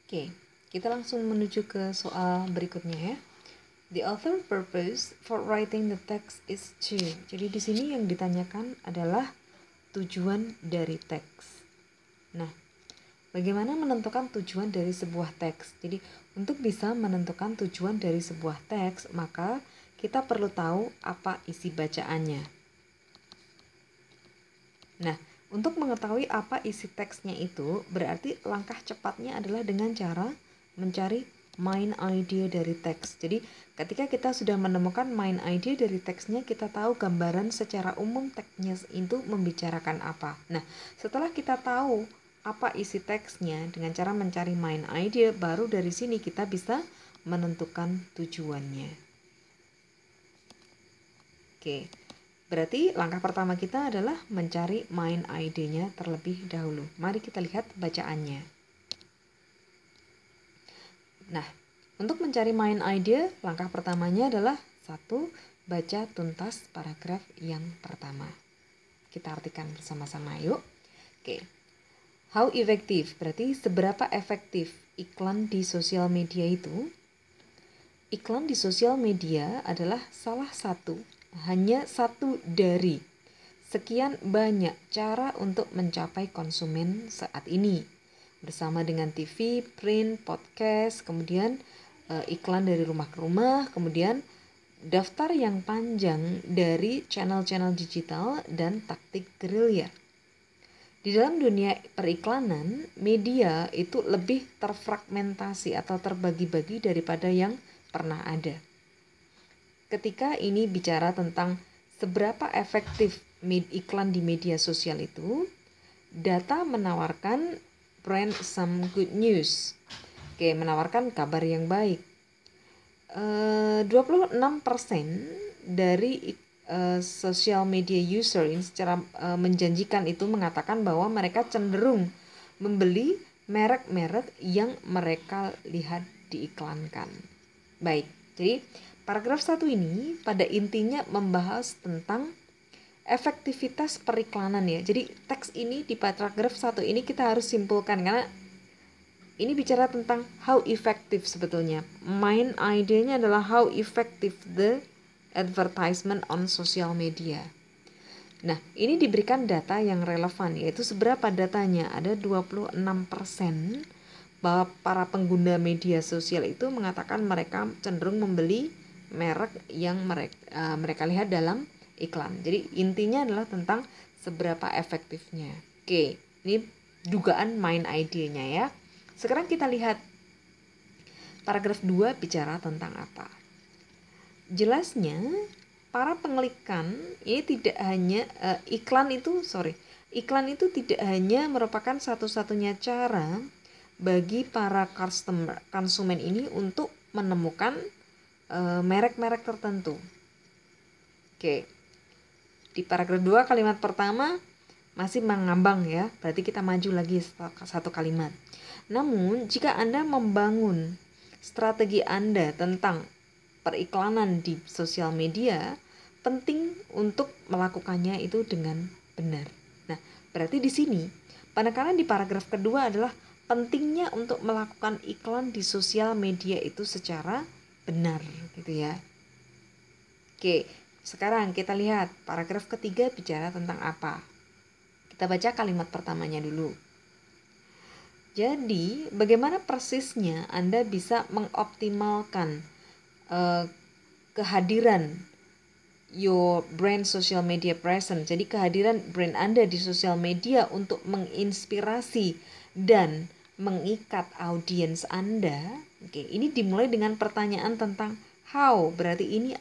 Oke, kita langsung menuju ke soal berikutnya ya. The author purpose for writing the text is to. Jadi di sini yang ditanyakan adalah tujuan dari teks. Nah, bagaimana menentukan tujuan dari sebuah teks? Jadi untuk bisa menentukan tujuan dari sebuah teks, maka kita perlu tahu apa isi bacaannya. Nah, untuk mengetahui apa isi teksnya itu, berarti langkah cepatnya adalah dengan cara mencari main idea dari teks. Jadi, ketika kita sudah menemukan main idea dari teksnya, kita tahu gambaran secara umum teksnya itu membicarakan apa. Nah, setelah kita tahu apa isi teksnya dengan cara mencari main idea, baru dari sini kita bisa menentukan tujuannya. Oke. Berarti langkah pertama kita adalah mencari main idenya terlebih dahulu. Mari kita lihat bacaannya. Nah, untuk mencari main idea, langkah pertamanya adalah 1. Baca tuntas paragraf yang pertama. Kita artikan bersama-sama yuk. Oke. How effective, berarti seberapa efektif iklan di sosial media itu? Iklan di sosial media adalah hanya satu dari sekian banyak cara untuk mencapai konsumen saat ini. Bersama dengan TV, print, podcast, kemudian iklan dari rumah ke rumah, kemudian daftar yang panjang dari channel-channel digital dan taktik gerilya. Di dalam dunia periklanan, media itu lebih terfragmentasi atau terbagi-bagi daripada yang pernah ada. Ketika ini bicara tentang seberapa efektif iklan di media sosial itu, data menawarkan brand some good news. Oke, menawarkan kabar yang baik. 26% dari social media user ini secara menjanjikan itu mengatakan bahwa mereka cenderung membeli merek-merek yang mereka lihat diiklankan. Baik, jadi paragraf 1 ini pada intinya membahas tentang efektivitas periklanan ya. Jadi teks ini di paragraf 1 ini kita harus simpulkan karena ini bicara tentang how effective sebetulnya. Main idenya adalah how effective the advertisement on social media. Nah, ini diberikan data yang relevan, yaitu seberapa datanya. Ada 26% bahwa para pengguna media sosial itu mengatakan mereka cenderung membeli merek yang mereka lihat dalam iklan. Jadi intinya adalah tentang seberapa efektifnya. Oke, ini dugaan main idenya ya. Sekarang kita lihat paragraf 2 bicara tentang apa. Jelasnya para pengiklan ini tidak hanya iklan itu tidak hanya merupakan satu-satunya cara bagi para konsumen ini untuk menemukan merek-merek tertentu. Oke. Di paragraf 2 kalimat pertama masih mengambang ya, berarti kita maju lagi satu kalimat. Namun jika Anda membangun strategi Anda tentang periklanan di sosial media, penting untuk melakukannya itu dengan benar. Nah, berarti di sini penekanan di paragraf kedua adalah pentingnya untuk melakukan iklan di sosial media itu secara benar gitu ya. Oke, sekarang kita lihat paragraf ketiga bicara tentang apa. Kita baca kalimat pertamanya dulu. Jadi, bagaimana persisnya Anda bisa mengoptimalkan kehadiran your brand social media presence. Jadi kehadiran brand Anda di sosial media untuk menginspirasi dan mengikat audiens Anda. Oke, ini dimulai dengan pertanyaan tentang how. Berarti ini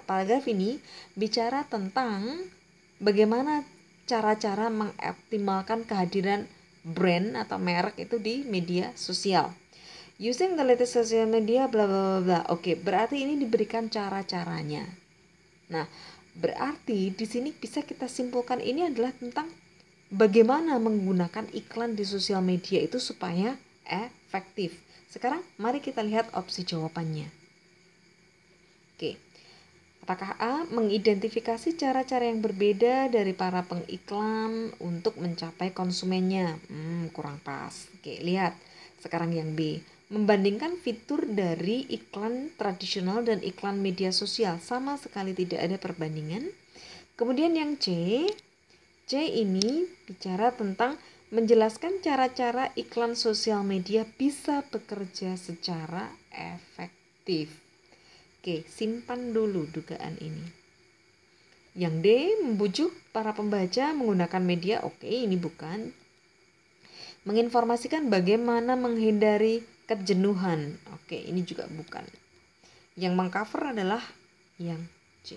paragraf ini bicara tentang bagaimana cara-cara mengoptimalkan kehadiran brand atau merek itu di media sosial. Using the latest social media bla bla bla. Oke, berarti ini diberikan cara-caranya. Nah, berarti di sini bisa kita simpulkan ini adalah tentang bagaimana menggunakan iklan di sosial media itu supaya efektif. Sekarang mari kita lihat opsi jawabannya. Oke. Apakah A. Mengidentifikasi cara-cara yang berbeda dari para pengiklan untuk mencapai konsumennya? Kurang pas. Oke, lihat. Sekarang yang B, membandingkan fitur dari iklan tradisional dan iklan media sosial, sama sekali tidak ada perbandingan. Kemudian yang C ini bicara tentang menjelaskan cara-cara iklan sosial media bisa bekerja secara efektif. Oke, simpan dulu dugaan ini. Yang D, membujuk para pembaca menggunakan media. Oke, ini bukan. Menginformasikan bagaimana menghindari kejenuhan. Oke, ini juga bukan. Yang mengcover adalah yang C.